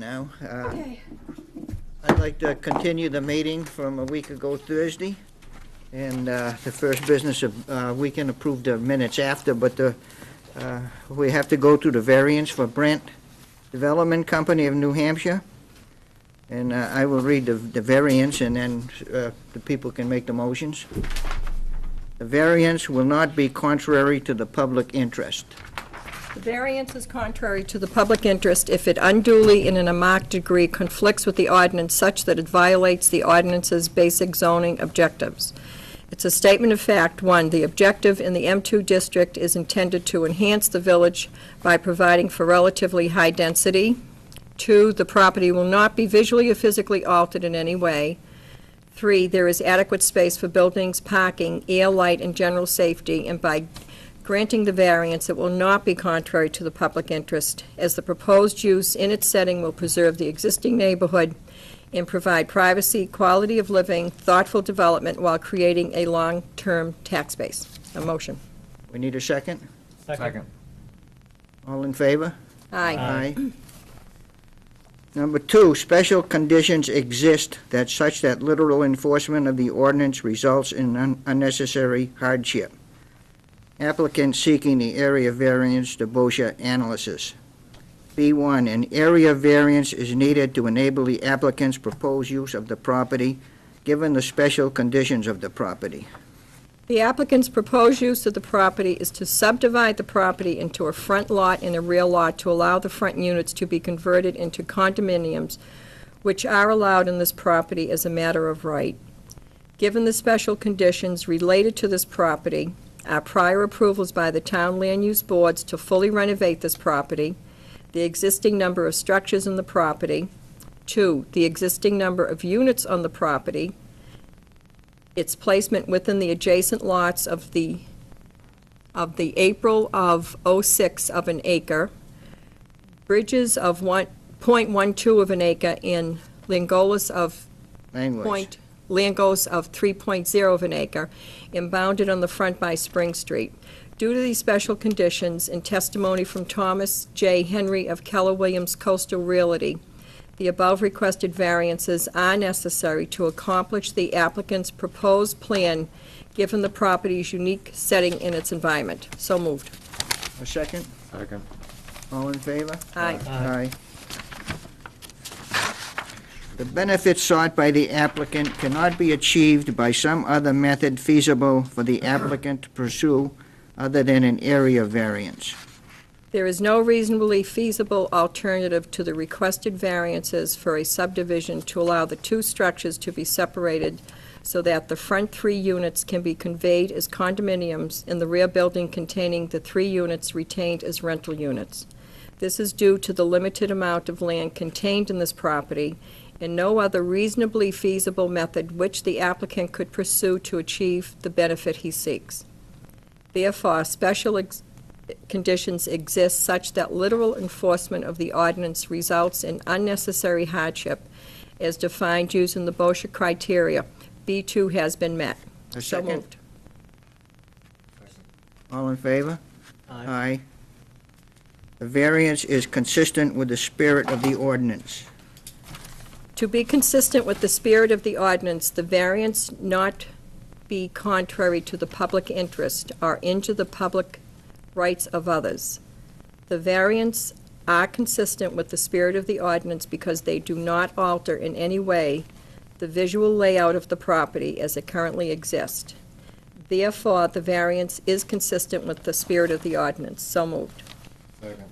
now. Okay. I'd like to continue the meeting from a week ago Thursday. And the first business of, we can approve the minutes after, but we have to go through the variance for Brent Development Company of New Hampshire. And I will read the variance, and then the people can make the motions. The variance will not be contrary to the public interest. The variance is contrary to the public interest if it unduly and in a marked degree conflicts with the ordinance such that it violates the ordinance's basic zoning objectives. It's a statement of fact. 1, the objective in the M2 district is intended to enhance the village by providing for relatively high density. 2, the property will not be visually or physically altered in any way. 3, there is adequate space for buildings, parking, air, light, and general safety, and by granting the variance, it will not be contrary to the public interest, as the proposed use in its setting will preserve the existing neighborhood and provide privacy, quality of living, thoughtful development while creating a long-term tax base. A motion. We need a second? Second. All in favor? Aye. Number 2, special conditions exist that such that literal enforcement of the ordinance results in unnecessary hardship. Applicant seeking the area variance to BOSHA analysis. B1, an area variance is needed to enable the applicant's proposed use of the property, given the special conditions of the property. The applicant's proposed use of the property is to subdivide the property into a front lot and a rear lot to allow the front units to be converted into condominiums, which are allowed in this property as a matter of right. Given the special conditions related to this property, our prior approvals by the town land use boards to fully renovate this property, the existing number of structures in the property, 2, the existing number of units on the property, its placement within the adjacent lots of the April of '06 of an acre, bridges of 1.12 of an acre in Langolas of Language. Langos of 3.0 of an acre, and bounded on the front by Spring Street. Due to these special conditions and testimony from Thomas J. Henry of Keller Williams Coastal Realty, the above requested variances are necessary to accomplish the applicant's proposed plan given the property's unique setting in its environment. So moved. A second? Second. All in favor? Aye. Aye. The benefits sought by the applicant cannot be achieved by some other method feasible for the applicant to pursue other than an area variance. There is no reasonably feasible alternative to the requested variances for a subdivision to allow the 2 structures to be separated so that the front 3 units can be conveyed as condominiums and the rear building containing the 3 units retained as rental units. This is due to the limited amount of land contained in this property and no other reasonably feasible method which the applicant could pursue to achieve the benefit he seeks. Therefore, special conditions exist such that literal enforcement of the ordinance results in unnecessary hardship as defined using the BOSHA criteria. B2 has been met. A So second? moved. All in favor? Aye. The variance is consistent with the spirit of the ordinance. To be consistent with the spirit of the ordinance, the variance not be contrary to the public interest or injure the public rights of others. The variants are consistent with the spirit of the ordinance because they do not alter in any way the visual layout of the property as it currently exists. Therefore, the variance is consistent with the spirit of the ordinance. So moved. Second.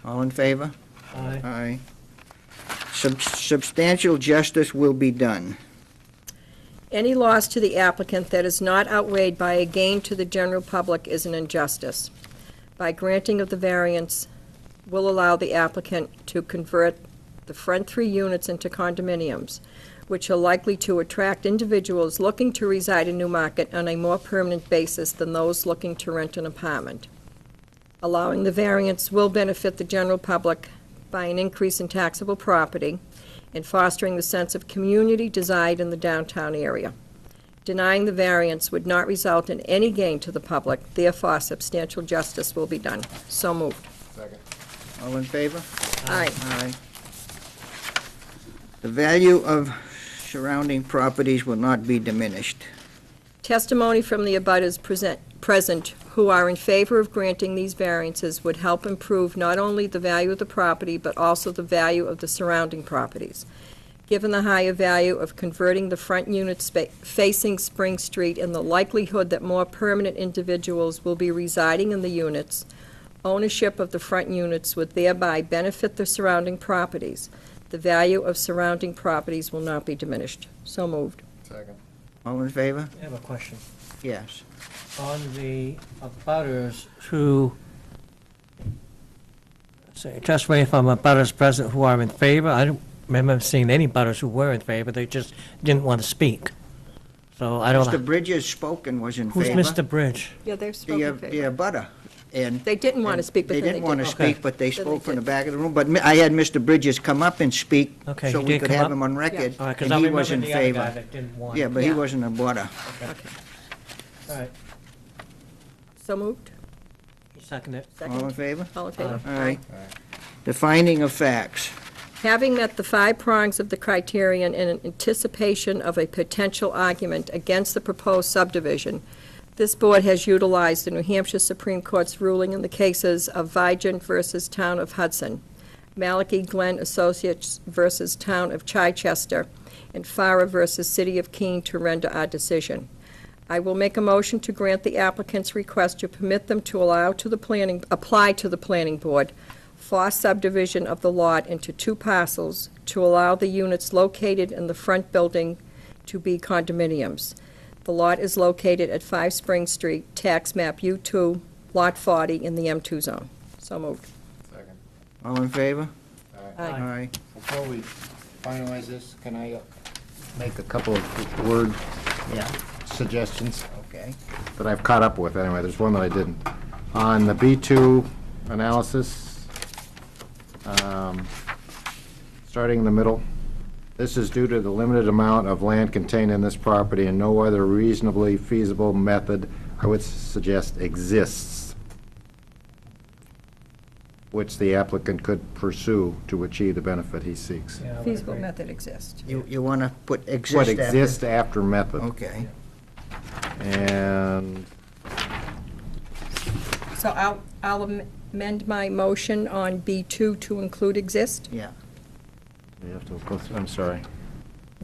All in favor? Aye. Aye. Substantial justice will be done. Any loss to the applicant that is not outweighed by a gain to the general public is an injustice. By granting of the variance will allow the applicant to convert the front 3 units into condominiums, which are likely to attract individuals looking to reside in Newmarket on a more permanent basis than those looking to rent an apartment. Allowing the variance will benefit the general public by an increase in taxable property and fostering the sense of community desired in the downtown area. Denying the variance would not result in any gain to the public, therefore substantial justice will be done. So moved. Second. All in favor? Aye. Aye. The value of surrounding properties will not be diminished. Testimony from the abutters present who are in favor of granting these variances would help improve not only the value of the property, but also the value of the surrounding properties. Given the higher value of converting the front units facing Spring Street and the likelihood that more permanent individuals will be residing in the units, ownership of the front units would thereby benefit the surrounding properties. The value of surrounding properties will not be diminished. So moved. Second. All in favor? I have a question. Yes. On the abutters who, say, just wait from abutters present who are in favor, I don't remember seeing any abutters who were in favor, they just didn't want to speak. So I don't Mr. know. Bridges spoke and was in Who's favor. Mr. Bridge? Yeah, they've The spoken the favor. abutter. And They didn't want to speak, but they then they didn't want to did. speak, but they Then spoke they from the did. back of the room. But I had Mr. Bridges come up and speak, Okay, so he we did could come have up? him on record, All right, because and I he remember was in the other guy favor. that didn't want. Yeah, but he Yeah. wasn't a butter. Okay. Okay. All right, So moved? you second it. All in Second? favor? All in favor? All right. The finding of facts. Having met the 5 prongs of the criterion in anticipation of a potential argument against the proposed subdivision, this board has utilized the New Hampshire Supreme Court's ruling in the cases of Vigent versus Town of Hudson, Malachi Glenn Associates versus Town of Chichester, and Farah versus City of Keene to render our decision. I will make a motion to grant the applicant's request to permit them to apply to the planning board for subdivision of the lot into 2 parcels to allow the units located in the front building to be condominiums. The lot is located at 5 Spring Street, tax map U2, lot 40 in the M2 zone. So moved. Second. All in favor? Aye. All right. Before we finalize this, can I make a couple of word Yeah, suggestions okay. that I've caught up with? Anyway, there's one that I didn't. On the B2 analysis, starting in the middle, this is due to the limited amount of land contained in this property and no other reasonably feasible method, I would suggest, exists, which the applicant could pursue to achieve the benefit he seeks. Yeah, I would Feasible agree. method exists. You want to put exist What after? exists after method. Okay. And So I'll amend my motion on B2 to include exist, Yeah. you have to go through, I'm sorry.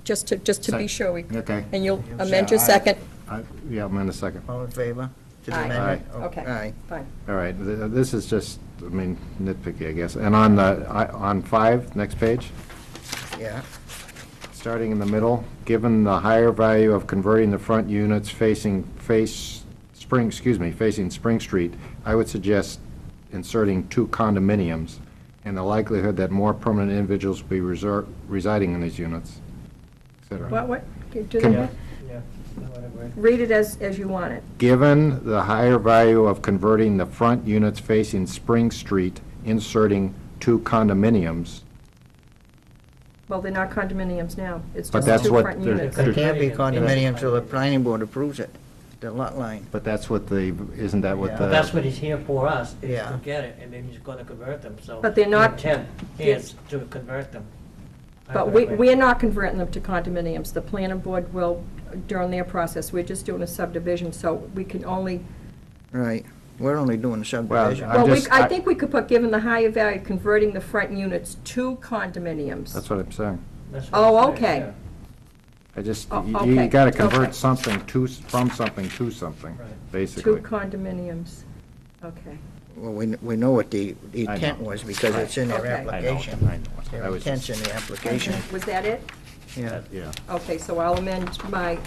just to be Second. sure we, Okay. and you'll amend your Yeah, second? Yeah, I'm in a second. All in favor? To the Aye. amendment? Aye. Okay. Aye. Fine. All right, this is just, I mean, nitpicky, I guess. And on 5, next page, Yeah. starting in the middle, given the higher value of converting the front units facing Spring Street, I would suggest inserting 2 condominiums and the likelihood that more permanent individuals will be residing in these units, et cetera. What, can you do Can- that? Yeah, I would agree. Read it as you want it. Given the higher value of converting the front units facing Spring Street, inserting 2 condominiums. Well, they're not condominiums now. It's But just that's 2 what front they're- units. It can't be Yeah. condominium till the planning board approves it, the lot line. But that's what isn't that what Yeah. the? But that's what he's here for us, is Yeah. to get it, and then he's gonna convert them, so. But they're not- The intent is to convert them. I But would agree. we're not converting them to condominiums. The planning board will, during their process, we're just doing a subdivision, so we can only, Right. We're only doing the subdivision. I'm well, just- I think we could put, given the higher value, converting the front units to condominiums. That's what I'm saying. That's what Oh, I'm saying, okay. I just, Oh, you okay, gotta okay. convert something from something to something, Right. basically. 2 condominiums. Okay. Well, we know what the I intent know. was because it's in their Okay. I know, application. I know. I Their was intent's just, in the application. Was that it? Yeah. yeah. Okay, so I'll amend my,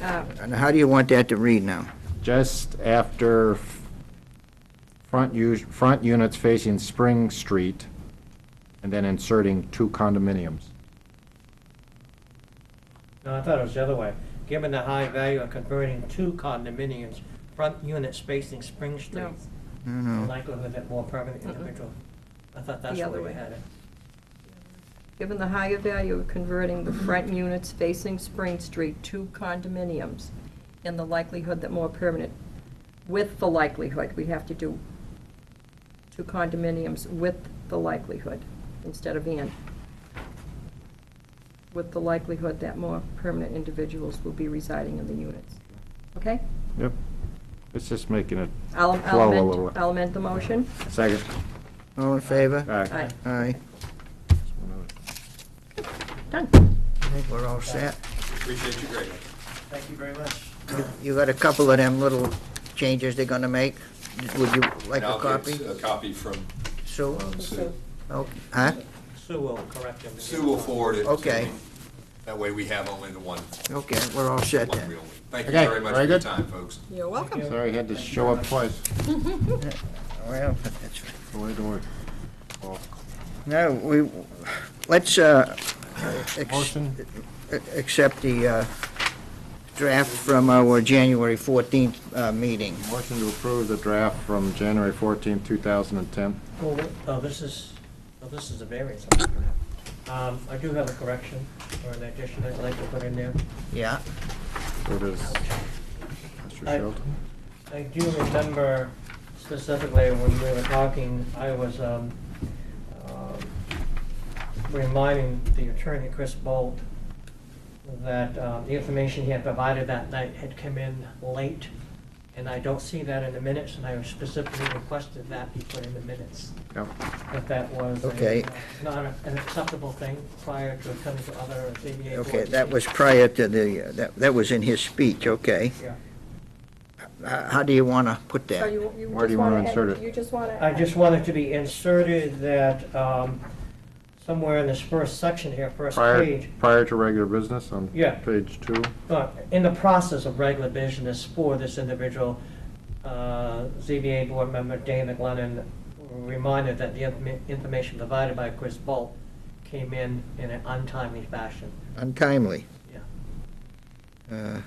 And how do you want that to read now? Just after front units facing Spring Street, and then inserting 2 condominiums. No, I thought it was the other way. Given the high value of converting 2 condominiums, front units facing Spring Street, I don't the know. likelihood that more permanent individual. I thought that's The where other we way. had it. given the higher value of converting the front units facing Spring Street to condominiums, and the likelihood that more permanent, with the likelihood, we have to do 2 condominiums with the likelihood, instead of and. with the likelihood that more permanent individuals will be residing in the units. Okay? Yep. It's just making it I'll flow a amend, little. I'll amend the motion. Second. All in favor? Aye. Aye. Done. I think we're all set. Appreciate you, Greg. Thank you very much. You got a couple of them little changes they're gonna make? Would you like a I'll copy? get a copy from Sue? Sue. Oh, huh? Sue will correct him. Sue will forward it to Okay. me. That way we have only the one, Okay, we're all set one then. real one. Thank you Okay, very much for very your good. time, folks. You're welcome. Sorry, I had to show up twice. Well, that's, Go ahead, don't worry. Oh, now, let's, Motion? accept the, draft from our January 14th, meeting. Motion to approve the draft from January 14, 2010. Oh, this is a variance. I do have a correction or an addition I'd like to put in there. Yeah, So does Mr. I- Shelton. I do remember specifically when we were talking, I was reminding the attorney, Chris Bolt, that the information he had provided that night had come in late, and I don't see that in the minutes, and I specifically requested that be put in the minutes. Yep. If that was Okay. not an acceptable thing prior to coming to other ZBA boards. okay, that was prior to the, that was in his speech, okay. Yeah. How do you wanna put So that? you Where do just you wanna wanna insert add- it? You just want to... I just wanted to be inserted that somewhere in this first section here, first page, Prior to regular business on Yeah. page 2. in the process of regular business for this individual, ZBA board member Dana Glennon reminded that the information provided by Chris Bolt came in an untimely fashion. Untimely. Yeah.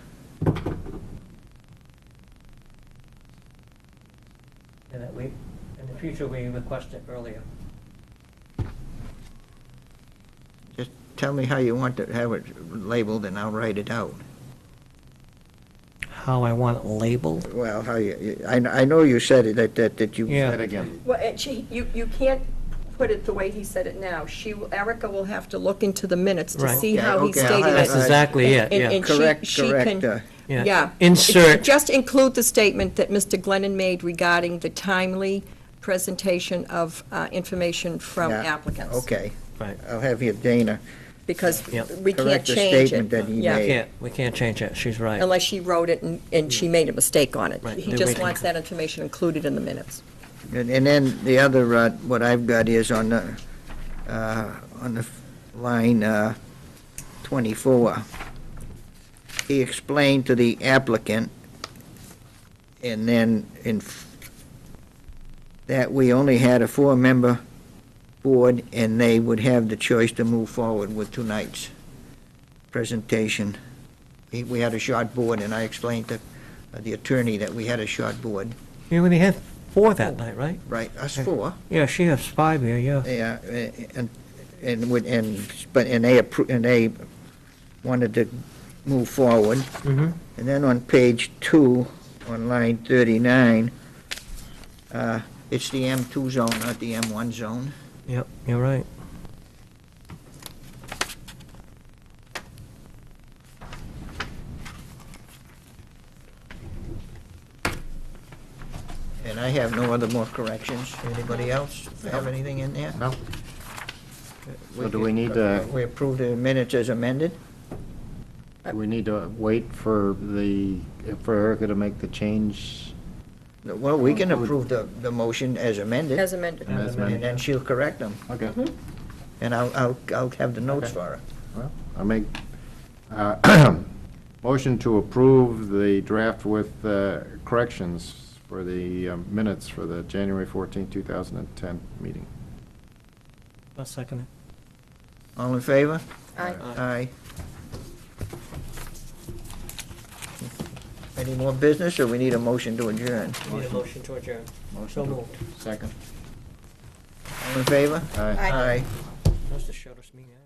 And that we, in the future, we request it earlier. Just tell me how you want to have it labeled and I'll write it out. How I want it labeled? Well, how I know you said it, that you. Yeah. Say it again. Well, you can't put it the way he said it now. Erica will have to look into the minutes to Right. see how he Okay, I'll stated have- it. That's exactly it, And- yeah. and she- Correct, she correct, can- Yeah. Yeah. Insert. Just include the statement that Mr. Glennon made regarding the timely presentation of information from Yeah, applicants. Okay, Right. I'll have you, Dana, Because Yep. we can't correct the change it. statement that he Yeah. made. We can't change it, she's right. Unless she wrote it and she made a mistake on it. Right, He then just we can- wants that information included in the minutes. And then the other, what I've got is on the line 24. He explained to the applicant, and then that we only had a 4-member board, and they would have the choice to move forward with tonight's presentation. We had a short board, and I explained to the attorney that we had a short board. You only had 4 that night, right? Right, us 4. Yeah, she has 5 here, yeah. Yeah, and they wanted to move forward. Mm-hmm. And then on page 2, on line 39, it's the M2 zone, not the M1 zone. Yep, you're right. And I have no other more corrections. Anybody else have anything in there? No? So do we need to- We approve the minutes as amended? Do we need to wait for Erica to make the change? Well, we can approve the motion as amended. As amended. As amended. And then she'll correct them. Okay. And I'll have the notes Okay. for her. Well, I make, motion to approve the draft with corrections for the minutes for the January 14, 2010 meeting. I'll second it. All in favor? Aye. Aye. Any more business, or we need a motion to adjourn? Need a motion to adjourn. So moved. Second. All in favor? Aye. Aye. Aye. That's the shortest meeting ever.